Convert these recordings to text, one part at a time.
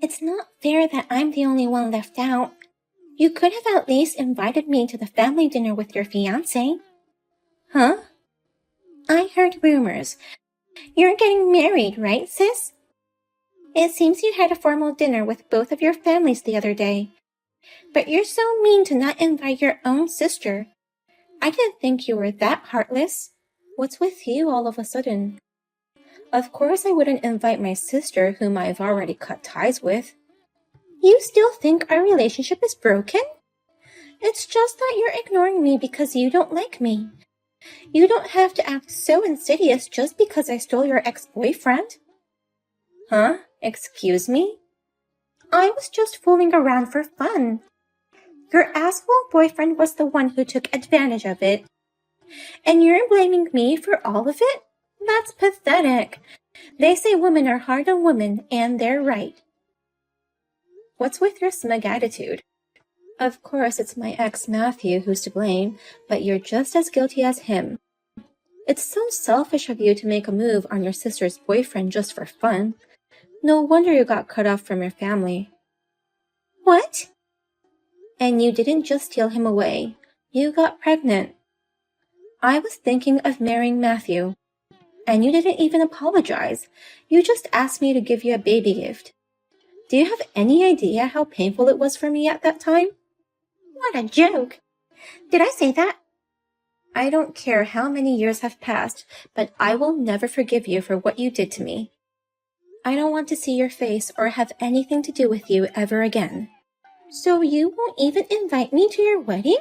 It's not fair that I'm the only one left out. You could have at least invited me to the family dinner with your fiancé. Huh? I heard rumors. You're getting married, right, sis? It seems you had a formal dinner with both of your families the other day. But you're so mean to not invite your own sister. I didn't think you were that heartless. What's with you all of a sudden? Of course I wouldn't invite my sister whom I've already cut ties with. You still think our relationship is broken? It's just that you're ignoring me because you don't like me. You don't have to act so insidious just because I stole your ex-boyfriend. Huh? Excuse me? I was just fooling around for fun. Your asshole boyfriend was the one who took advantage of it. And you're blaming me for all of it? That's pathetic. They say women are hard on women, and they're right. What's with your smug attitude? Of course, it's my ex Matthew who's to blame, but you're just as guilty as him. It's so selfish of you to make a move on your sister's boyfriend just for fun. No wonder you got cut off from your family. What? And you didn't just steal him away. You got pregnant. I was thinking of marrying Matthew. And you didn't even apologize. You just asked me to give you a baby gift. Do you have any idea how painful it was for me at that time? What a joke! Did I say that? I don't care how many years have passed, but I will never forgive you for what you did to me. I don't want to see your face or have anything to do with you ever again. So you won't even invite me to your wedding?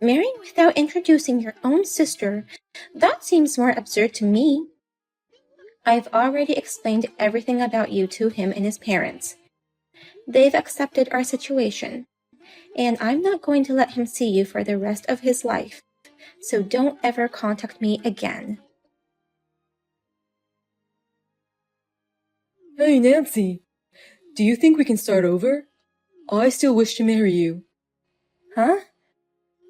Marrying without introducing your own sister? That seems more absurd to me. I've already explained everything about you to him and his parents. They've accepted our situation, and I'm not going to let him see you for the rest of his life, so don't ever contact me again. Hey, Nancy, do you think we can start over? I still wish to marry you. Huh?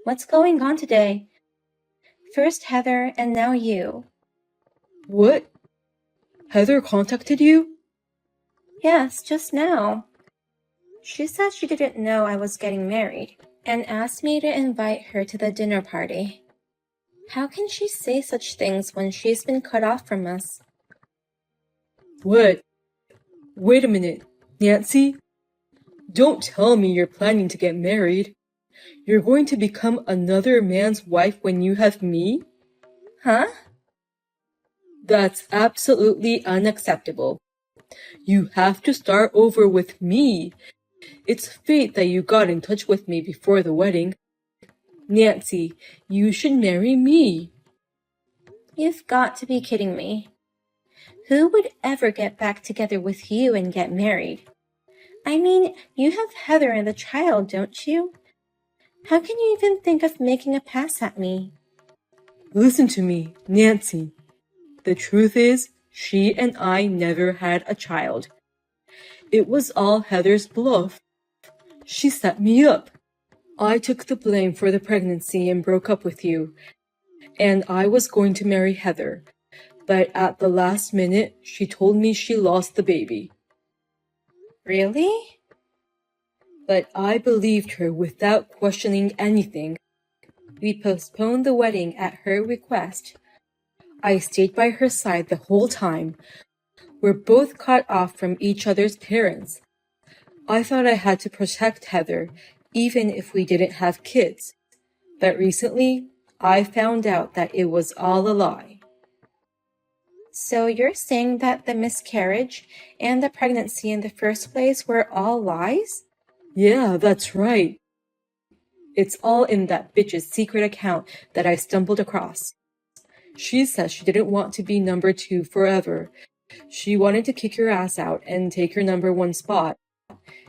What's going on today? First Heather, and now you. What? Heather contacted you? Yes, just now. She said she didn't know I was getting married, and asked me to invite her to the dinner party. How can she say such things when she's been cut off from us? What? Wait a minute, Nancy? Don't tell me you're planning to get married. You're going to become another man's wife when you have me? Huh? That's absolutely unacceptable. You have to start over with me. It's fate that you got in touch with me before the wedding. Nancy, you should marry me. You've got to be kidding me. Who would ever get back together with you and get married? I mean, you have Heather and the child, don't you? How can you even think of making a pass at me? Listen to me, Nancy. The truth is, she and I never had a child. It was all Heather's bluff. She set me up. I took the blame for the pregnancy and broke up with you. And I was going to marry Heather. But at the last minute, she told me she lost the baby. Really? But I believed her without questioning anything. We postponed the wedding at her request. I stayed by her side the whole time. We're both cut off from each other's parents. I thought I had to protect Heather, even if we didn't have kids. But recently, I found out that it was all a lie. So you're saying that the miscarriage and the pregnancy in the first place were all lies? Yeah, that's right. It's all in that bitch's secret account that I stumbled across. She says she didn't want to be number 2 forever. She wanted to kick your ass out and take your number 1 spot.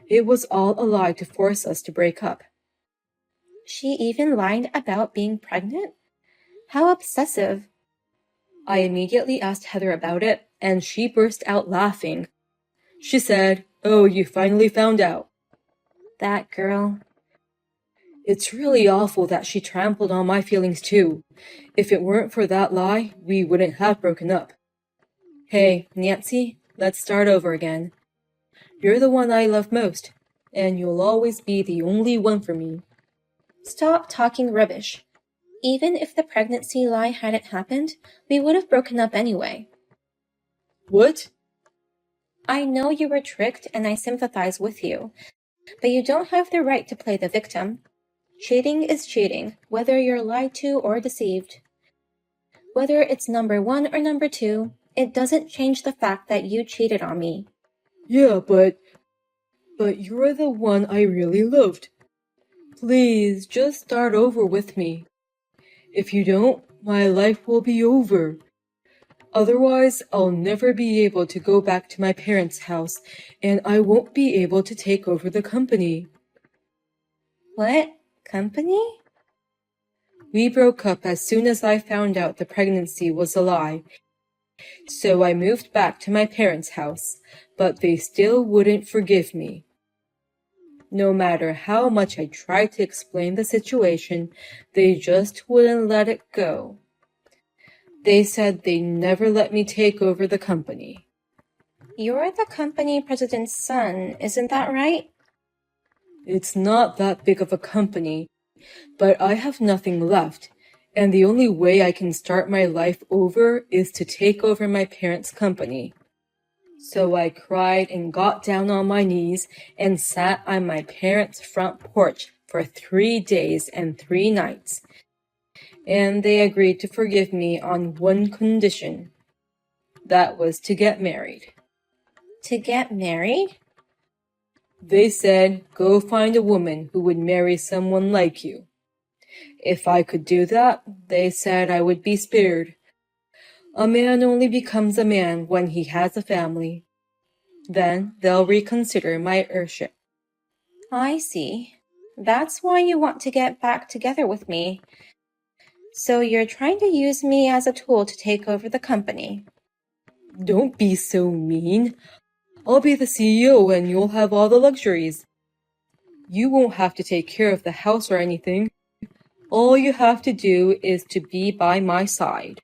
It was all a lie to force us to break up. She even lied about being pregnant? How obsessive. I immediately asked Heather about it, and she burst out laughing. She said, "Oh, you finally found out." That girl. It's really awful that she trampled on my feelings too. If it weren't for that lie, we wouldn't have broken up. Hey, Nancy, let's start over again. You're the one I love most, and you'll always be the only one for me. Stop talking rubbish. Even if the pregnancy lie hadn't happened, we would have broken up anyway. What? I know you were tricked and I sympathize with you, but you don't have the right to play the victim. Cheating is cheating, whether you're lied to or deceived. Whether it's number 1 or number 2, it doesn't change the fact that you cheated on me. Yeah, but you're the one I really loved. Please, just start over with me. If you don't, my life will be over. Otherwise, I'll never be able to go back to my parents' house, and I won't be able to take over the company. What? Company? We broke up as soon as I found out the pregnancy was a lie. So I moved back to my parents' house, but they still wouldn't forgive me. No matter how much I tried to explain the situation, they just wouldn't let it go. They said they'd never let me take over the company. You're the company president's son, isn't that right? It's not that big of a company, but I have nothing left, and the only way I can start my life over is to take over my parents' company. So I cried and got down on my knees and sat on my parents' front porch for 3 days and 3 nights. And they agreed to forgive me on one condition. That was to get married. To get married? They said, go find a woman who would marry someone like you. If I could do that, they said I would be spared. A man only becomes a man when he has a family. Then they'll reconsider my heirship. I see. That's why you want to get back together with me. So you're trying to use me as a tool to take over the company. Don't be so mean. I'll be the CEO and you'll have all the luxuries. You won't have to take care of the house or anything. All you have to do is to be by my side.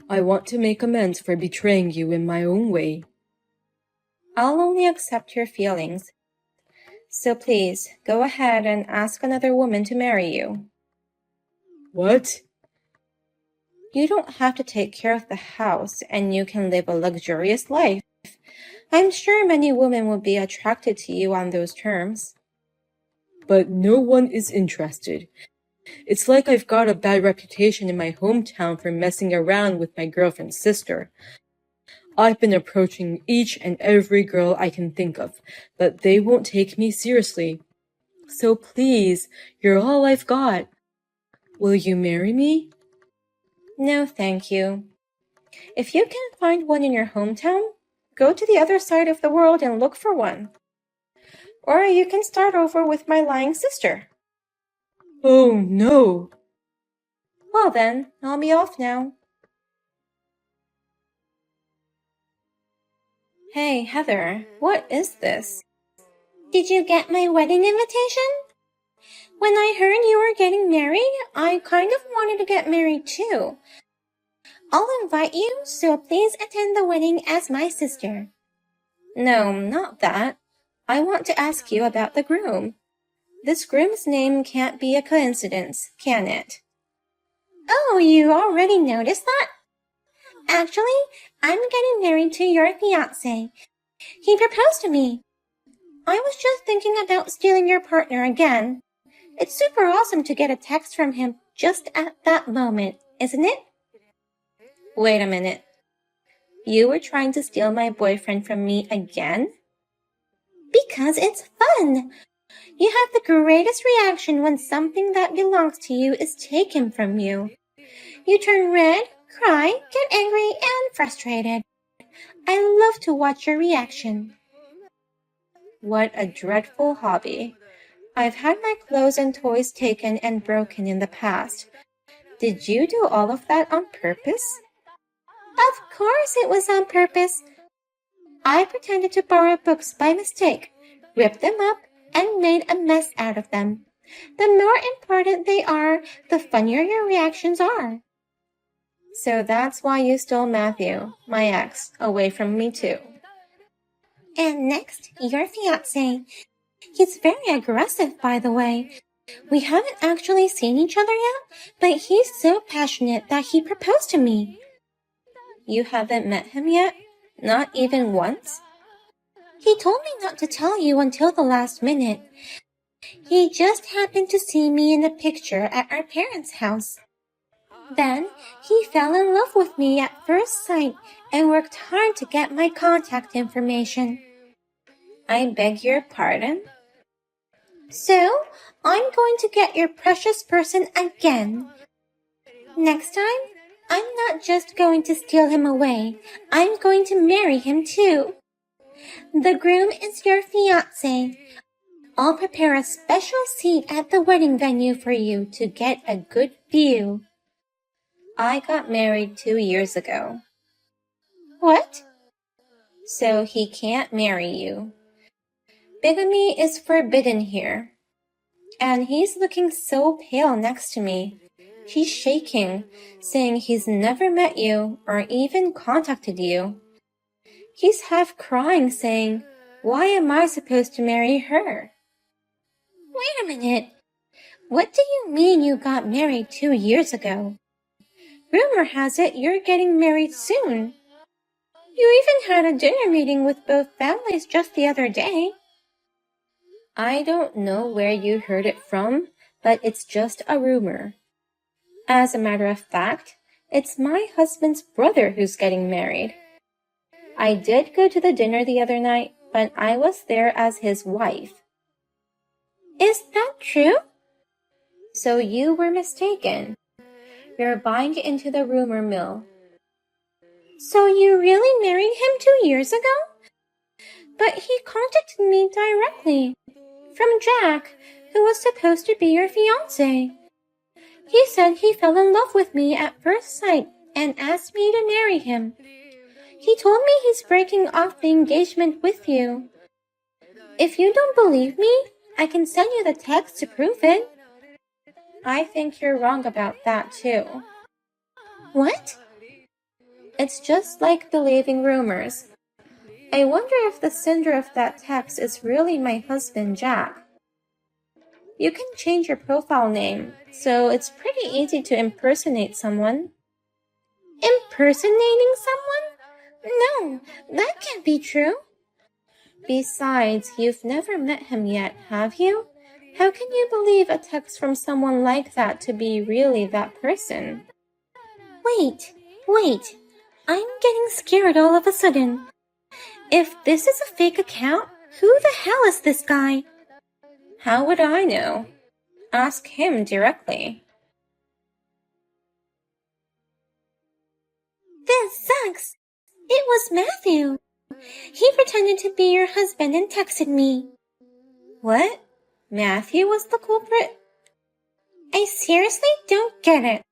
I want to make amends for betraying you in my own way. I'll only accept your feelings. So please, go ahead and ask another woman to marry you. What? You don't have to take care of the house and you can live a luxurious life. I'm sure many women would be attracted to you on those terms. But no one is interested. It's like I've got a bad reputation in my hometown for messing around with my girlfriend's sister. I've been approaching each and every girl I can think of, but they won't take me seriously. So please, you're all I've got. Will you marry me? No, thank you. If you can find one in your hometown, go to the other side of the world and look for one. Or you can start over with my lying sister. Oh, no. Well then, I'll be off now. Hey, Heather, what is this? Did you get my wedding invitation? When I heard you were getting married, I kind of wanted to get married too. I'll invite you, so please attend the wedding as my sister. No, not that. I want to ask you about the groom. This groom's name can't be a coincidence, can it? Oh, you already noticed that? Actually, I'm getting married to your fiancé. He proposed to me. I was just thinking about stealing your partner again. It's super awesome to get a text from him just at that moment, isn't it? Wait a minute. You were trying to steal my boyfriend from me again? Because it's fun. You have the greatest reaction when something that belongs to you is taken from you. You turn red, cry, get angry, and frustrated. I love to watch your reaction. What a dreadful hobby. I've had my clothes and toys taken and broken in the past. Did you do all of that on purpose? Of course it was on purpose. I pretended to borrow books by mistake, ripped them up, and made a mess out of them. The more important they are, the funnier your reactions are. So that's why you stole Matthew, my ex, away from me too. And next, your fiancé. He's very aggressive, by the way. We haven't actually seen each other yet, but he's so passionate that he proposed to me. You haven't met him yet? Not even once? He told me not to tell you until the last minute. He just happened to see me in a picture at our parents' house. Then he fell in love with me at first sight and worked hard to get my contact information. I beg your pardon? So, I'm going to get your precious person again. Next time, I'm not just going to steal him away. I'm going to marry him too. The groom is your fiancé. I'll prepare a special seat at the wedding venue for you to get a good view. I got married 2 years ago. What? So he can't marry you. Bigamy is forbidden here. And he's looking so pale next to me. He's shaking, saying he's never met you or even contacted you. He's half crying, saying, "Why am I supposed to marry her?" Wait a minute. What do you mean you got married 2 years ago? Rumor has it you're getting married soon. You even had a dinner meeting with both families just the other day. I don't know where you heard it from, but it's just a rumor. As a matter of fact, it's my husband's brother who's getting married. I did go to the dinner the other night, but I was there as his wife. Is that true? So you were mistaken. You're buying into the rumor mill. So you really married him 2 years ago? But he contacted me directly. From Jack, who was supposed to be your fiancé. He said he fell in love with me at first sight and asked me to marry him. He told me he's breaking off the engagement with you. If you don't believe me, I can send you the text to prove it. I think you're wrong about that too. What? It's just like believing rumors. I wonder if the sender of that text is really my husband, Jack. You can change your profile name, so it's pretty easy to impersonate someone. Impersonating someone? No, that can't be true. Besides, you've never met him yet, have you? How can you believe a text from someone like that to be really that person? Wait. I'm getting scared all of a sudden. If this is a fake account, who the hell is this guy? How would I know? Ask him directly. This sucks. It was Matthew. He pretended to be your husband and texted me. What? Matthew was the culprit? I seriously don't get it.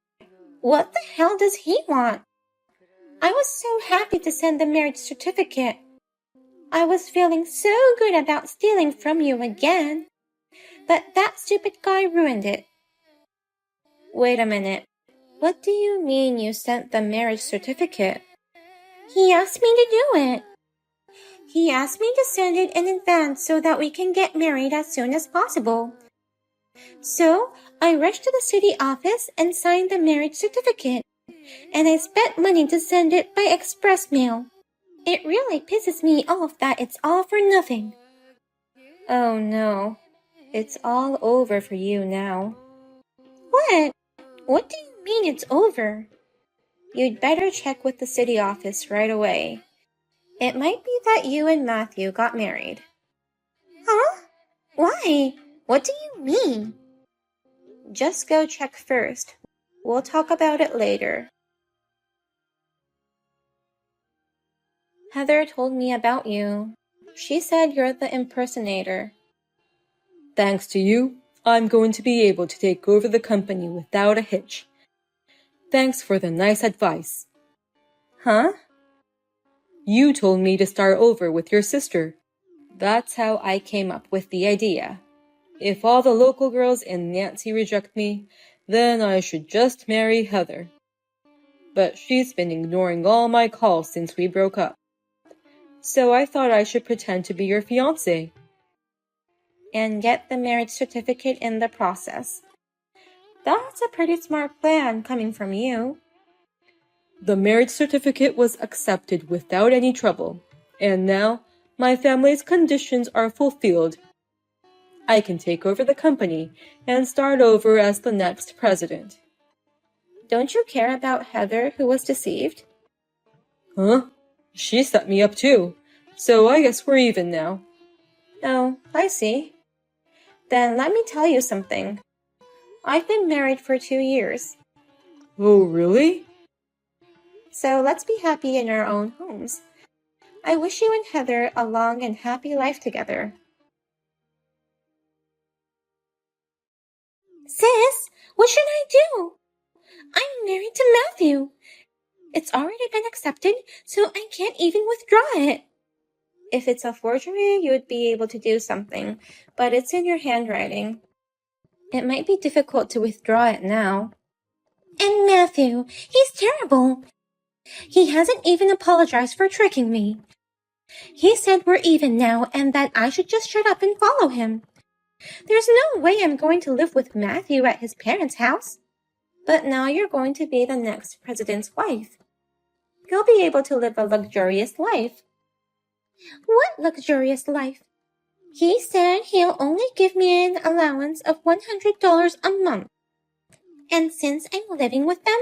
What the hell does he want? I was so happy to send the marriage certificate. I was feeling so good about stealing from you again. But that stupid guy ruined it. Wait a minute. What do you mean you sent the marriage certificate? He asked me to do it. He asked me to send it in advance so that we can get married as soon as possible. So, I rushed to the city office and signed the marriage certificate. And I spent money to send it by express mail. It really pisses me off that it's all for nothing. Oh no. It's all over for you now. What? What do you mean it's over? You'd better check with the city office right away. It might be that you and Matthew got married. Huh? Why? What do you mean? Just go check first. We'll talk about it later. Heather told me about you. She said you're the impersonator. Thanks to you, I'm going to be able to take over the company without a hitch. Thanks for the nice advice. Huh? You told me to start over with your sister. That's how I came up with the idea. If all the local girls in Nancy reject me, then I should just marry Heather. But she's been ignoring all my calls since we broke up. so I thought I should pretend to be your fiancé. And get the marriage certificate in the process. That's a pretty smart plan coming from you. The marriage certificate was accepted without any trouble, and now my family's conditions are fulfilled. I can take over the company and start over as the next president. Don't you care about Heather, who was deceived? Huh? She set me up too, so I guess we're even now. Oh, I see. Then let me tell you something. I've been married for 2 years. Oh, really? So let's be happy in our own homes. I wish you and Heather a long and happy life together. Sis, what should I do? I'm married to Matthew. It's already been accepted, so I can't even withdraw it. If it's a forgery, you would be able to do something, but it's in your handwriting. It might be difficult to withdraw it now. And Matthew, he's terrible. He hasn't even apologized for tricking me. He said we're even now and that I should just shut up and follow him. There's no way I'm going to live with Matthew at his parents' house. But now you're going to be the next president's wife. You'll be able to live a luxurious life. What luxurious life? He said he'll only give me an allowance of $100 a month. And since I'm living with them,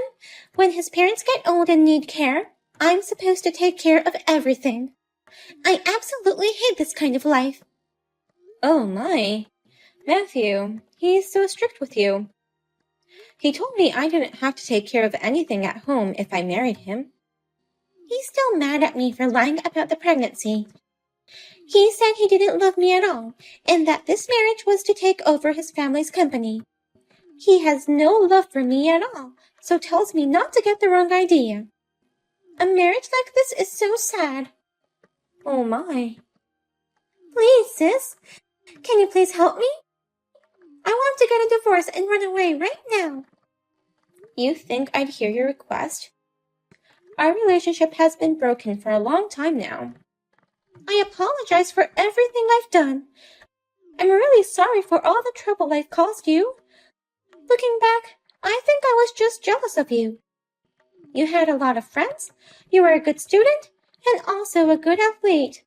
when his parents get old and need care, I'm supposed to take care of everything. I absolutely hate this kind of life. Oh my. Matthew, he's so strict with you. He told me I didn't have to take care of anything at home if I married him. He's still mad at me for lying about the pregnancy. He said he didn't love me at all, and that this marriage was to take over his family's company. He has no love for me at all, so tells me not to get the wrong idea. A marriage like this is so sad. Oh my. Please, sis, can you please help me? I want to get a divorce and run away right now. You think I'd hear your request? Our relationship has been broken for a long time now. I apologize for everything I've done. I'm really sorry for all the trouble I've caused you. Looking back, I think I was just jealous of you. You had a lot of friends, you were a good student, and also a good athlete.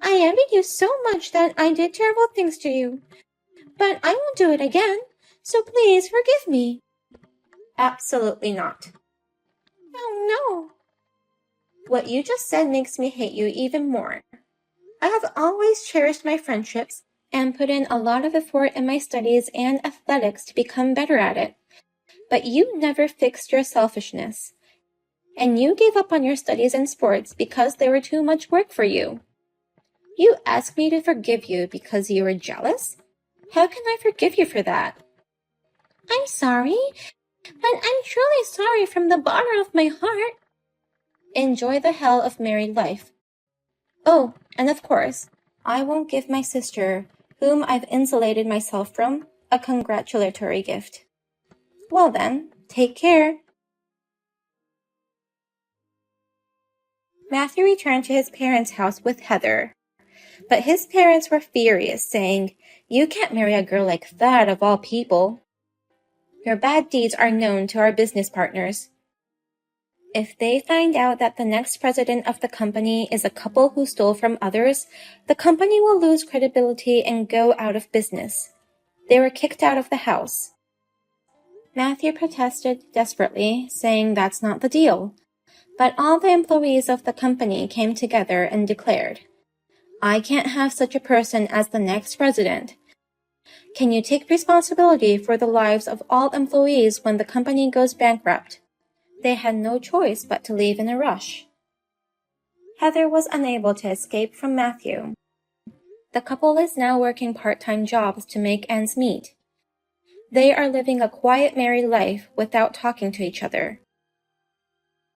I envied you so much that I did terrible things to you. But I won't do it again, so please forgive me. Absolutely not. Oh no. What you just said makes me hate you even more. I have always cherished my friendships and put in a lot of effort in my studies and athletics to become better at it. But you never fixed your selfishness. And you gave up on your studies and sports because they were too much work for you. You asked me to forgive you because you were jealous? How can I forgive you for that? I'm sorry, but I'm truly sorry from the bottom of my heart. Enjoy the hell of married life. Oh, and of course, I won't give my sister, whom I've insulated myself from, a congratulatory gift. Well then, take care. Matthew returned to his parents' house with Heather. But his parents were furious, saying, "You can't marry a girl like that of all people. Your bad deeds are known to our business partners. If they find out that the next president of the company is a couple who stole from others, the company will lose credibility and go out of business." They were kicked out of the house. Matthew protested desperately, saying that's not the deal. But all the employees of the company came together and declared, "I can't have such a person as the next president. Can you take responsibility for the lives of all employees when the company goes bankrupt?" They had no choice but to leave in a rush. Heather was unable to escape from Matthew. The couple is now working part-time jobs to make ends meet. They are living a quiet married life without talking to each other.